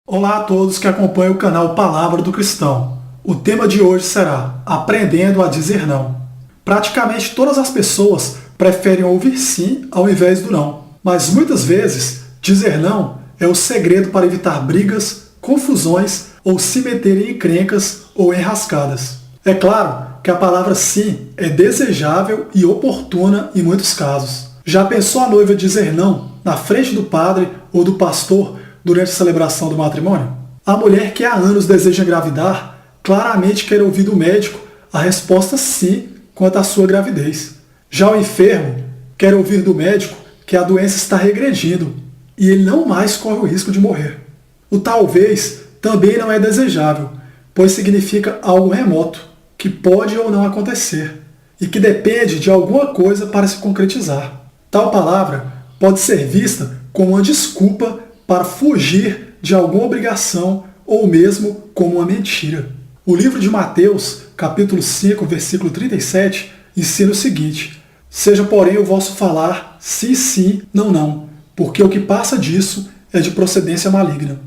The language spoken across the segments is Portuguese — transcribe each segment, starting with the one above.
Olá a todos que acompanham o canal Palavra do Cristão. O tema de hoje será Aprendendo a Dizer Não. Praticamente todas as pessoas preferem ouvir sim ao invés do não, mas muitas vezes dizer não é o segredo para evitar brigas, confusões ou se meter em encrencas ou enrascadas. É claro que a palavra sim é desejável e oportuna em muitos casos. Já pensou a noiva dizer não na frente do padre ou do pastor durante a celebração do matrimônio? A mulher que há anos deseja engravidar claramente quer ouvir do médico a resposta sim quanto à sua gravidez. Já o enfermo quer ouvir do médico que a doença está regredindo e ele não mais corre o risco de morrer. O talvez também não é desejável, pois significa algo remoto, que pode ou não acontecer, e que depende de alguma coisa para se concretizar. Tal palavra pode ser vista como uma desculpa para fugir de alguma obrigação ou mesmo como uma mentira. O livro de Mateus, capítulo 5, versículo 37, ensina o seguinte: seja, porém, o vosso falar sim, sim, não, não, porque o que passa disso é de procedência maligna.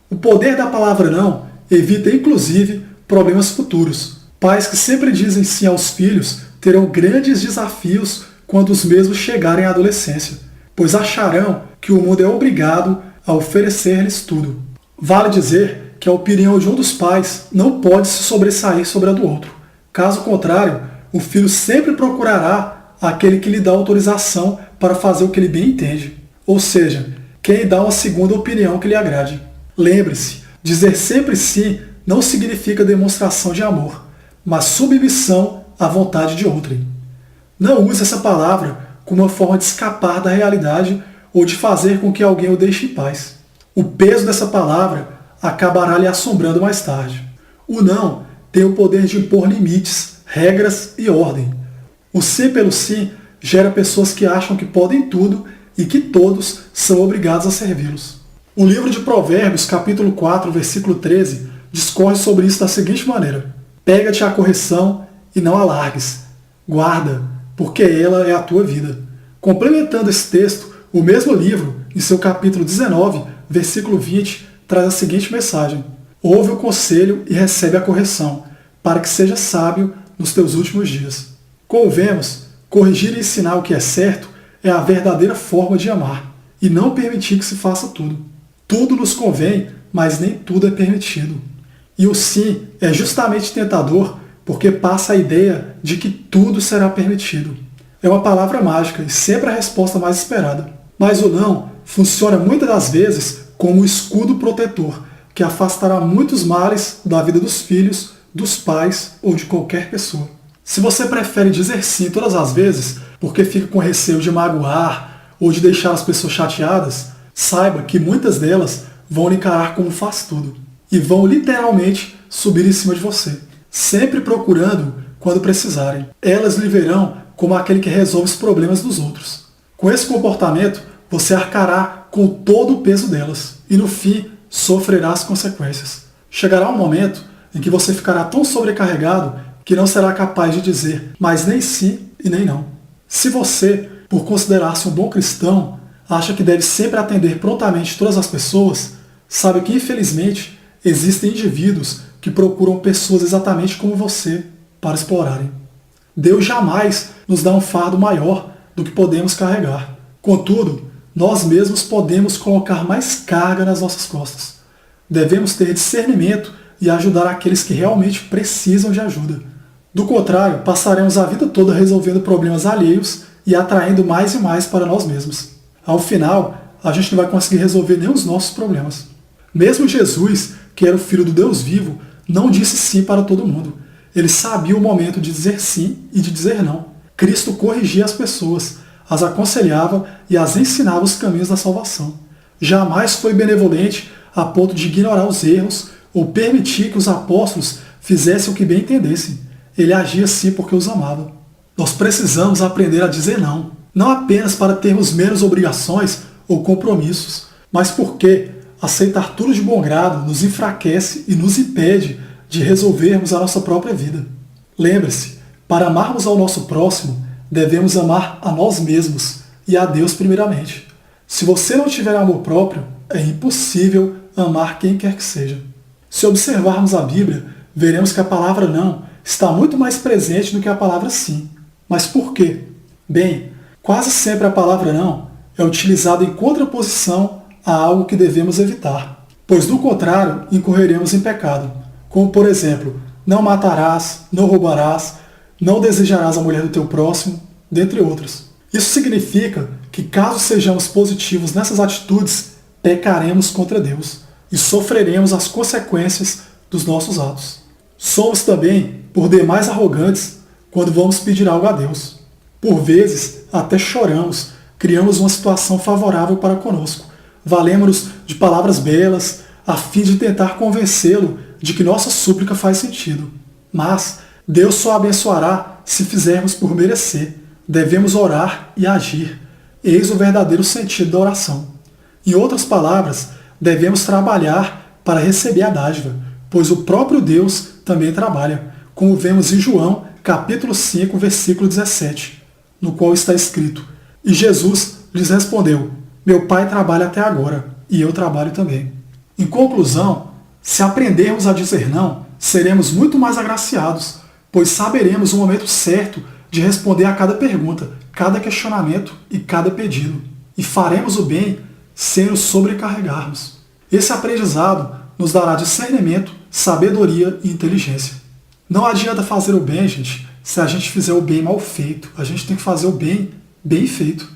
O poder da palavra não evita, inclusive, problemas futuros. Pais que sempre dizem sim aos filhos terão grandes desafios quando os mesmos chegarem à adolescência, pois acharão que o mundo é obrigado a oferecer-lhes tudo. Vale dizer que a opinião de um dos pais não pode se sobressair sobre a do outro. Caso contrário, o filho sempre procurará aquele que lhe dá autorização para fazer o que ele bem entende, ou seja, quem dá uma segunda opinião que lhe agrade. Lembre-se, dizer sempre sim não significa demonstração de amor, mas submissão à vontade de outrem. Não use essa palavra como uma forma de escapar da realidade ou de fazer com que alguém o deixe em paz. O peso dessa palavra acabará lhe assombrando mais tarde. O não tem o poder de impor limites, regras e ordem. O sim pelo sim gera pessoas que acham que podem tudo e que todos são obrigados a servi-los. O livro de Provérbios, capítulo 4, versículo 13, discorre sobre isso da seguinte maneira: pega-te a correção e não a largues. Guarda, porque ela é a tua vida. Complementando esse texto, o mesmo livro, em seu capítulo 19, versículo 20, traz a seguinte mensagem: ouve o conselho e recebe a correção, para que seja sábio nos teus últimos dias. Como vemos, corrigir e ensinar o que é certo é a verdadeira forma de amar, e não permitir que se faça tudo. Tudo nos convém, mas nem tudo é permitido. E o sim é justamente tentador porque passa a ideia de que tudo será permitido. É uma palavra mágica e sempre a resposta mais esperada. Mas o não funciona muitas das vezes como um escudo protetor que afastará muitos males da vida dos filhos, dos pais ou de qualquer pessoa. Se você prefere dizer sim todas as vezes porque fica com receio de magoar ou de deixar as pessoas chateadas, saiba que muitas delas vão lhe encarar como faz tudo e vão literalmente subir em cima de você, sempre procurando quando precisarem. Elas lhe verão como aquele que resolve os problemas dos outros. Com esse comportamento, você arcará com todo o peso delas e, no fim, sofrerá as consequências. Chegará um momento em que você ficará tão sobrecarregado que não será capaz de dizer mais nem sim e nem não. Se você, por considerar-se um bom cristão, acha que deve sempre atender prontamente todas as pessoas, sabe que, infelizmente, existem indivíduos que procuram pessoas exatamente como você para explorarem. Deus jamais nos dá um fardo maior do que podemos carregar. Contudo, nós mesmos podemos colocar mais carga nas nossas costas. Devemos ter discernimento e ajudar aqueles que realmente precisam de ajuda. Do contrário, passaremos a vida toda resolvendo problemas alheios e atraindo mais e mais para nós mesmos. Ao final, a gente não vai conseguir resolver nem os nossos problemas. Mesmo Jesus, que era o Filho do Deus vivo, não disse sim para todo mundo. Ele sabia o momento de dizer sim e de dizer não. Cristo corrigia as pessoas, as aconselhava e as ensinava os caminhos da salvação. Jamais foi benevolente a ponto de ignorar os erros ou permitir que os apóstolos fizessem o que bem entendessem. Ele agia sim porque os amava. Nós precisamos aprender a dizer não, não apenas para termos menos obrigações ou compromissos, mas porque aceitar tudo de bom grado nos enfraquece e nos impede de resolvermos a nossa própria vida. Lembre-se, para amarmos ao nosso próximo, devemos amar a nós mesmos e a Deus primeiramente. Se você não tiver amor próprio, é impossível amar quem quer que seja. Se observarmos a Bíblia, veremos que a palavra não está muito mais presente do que a palavra sim. Mas por quê? Bem, quase sempre a palavra não é utilizada em contraposição a algo que devemos evitar, pois do contrário incorreremos em pecado, como por exemplo, não matarás, não roubarás, não desejarás a mulher do teu próximo, dentre outras. Isso significa que caso sejamos positivos nessas atitudes, pecaremos contra Deus e sofreremos as consequências dos nossos atos. Somos também, por demais, arrogantes quando vamos pedir algo a Deus. Por vezes, até choramos, criamos uma situação favorável para conosco, valemos-nos de palavras belas, a fim de tentar convencê-lo de que nossa súplica faz sentido. Mas Deus só abençoará se fizermos por merecer. Devemos orar e agir. Eis o verdadeiro sentido da oração. Em outras palavras, devemos trabalhar para receber a dádiva, pois o próprio Deus também trabalha, como vemos em João, capítulo 5, versículo 17, no qual está escrito: E Jesus lhes respondeu: Meu Pai trabalha até agora, e eu trabalho também. Em conclusão, se aprendermos a dizer não, seremos muito mais agraciados, pois saberemos o momento certo de responder a cada pergunta, cada questionamento e cada pedido. E faremos o bem sem nos sobrecarregarmos. Esse aprendizado nos dará discernimento, sabedoria e inteligência. Não adianta fazer o bem, gente, se a gente fizer o bem mal feito. A gente tem que fazer o bem bem feito.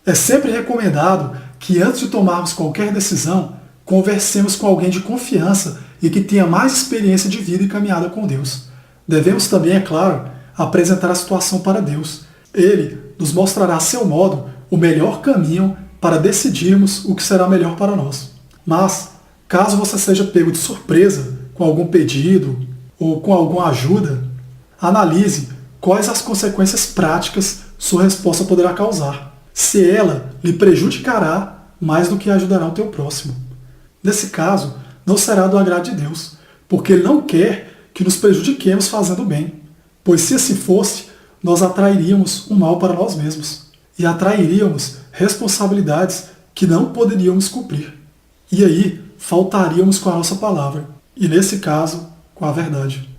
É sempre recomendado que antes de tomarmos qualquer decisão, conversemos com alguém de confiança e que tenha mais experiência de vida e caminhada com Deus. Devemos também, é claro, apresentar a situação para Deus. Ele nos mostrará a seu modo o melhor caminho para decidirmos o que será melhor para nós. Mas, caso você seja pego de surpresa com algum pedido ou com alguma ajuda, analise quais as consequências práticas sua resposta poderá causar, se ela lhe prejudicará mais do que ajudará o teu próximo. Nesse caso, não será do agrado de Deus, porque Ele não quer que nos prejudiquemos fazendo o bem, pois se assim fosse, nós atrairíamos o mal para nós mesmos e atrairíamos responsabilidades que não poderíamos cumprir. E aí, faltaríamos com a nossa palavra, e nesse caso, com a verdade.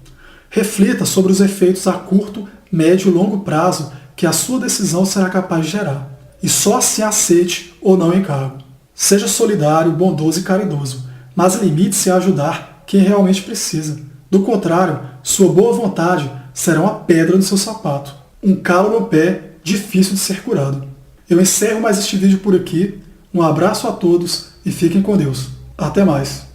Reflita sobre os efeitos a curto, médio e longo prazo que a sua decisão será capaz de gerar, e só assim aceite ou não encargo. Seja solidário, bondoso e caridoso, mas limite-se a ajudar quem realmente precisa. Do contrário, sua boa vontade será uma pedra no seu sapato, um calo no pé difícil de ser curado. Eu encerro mais este vídeo por aqui. Um abraço a todos e fiquem com Deus. Até mais.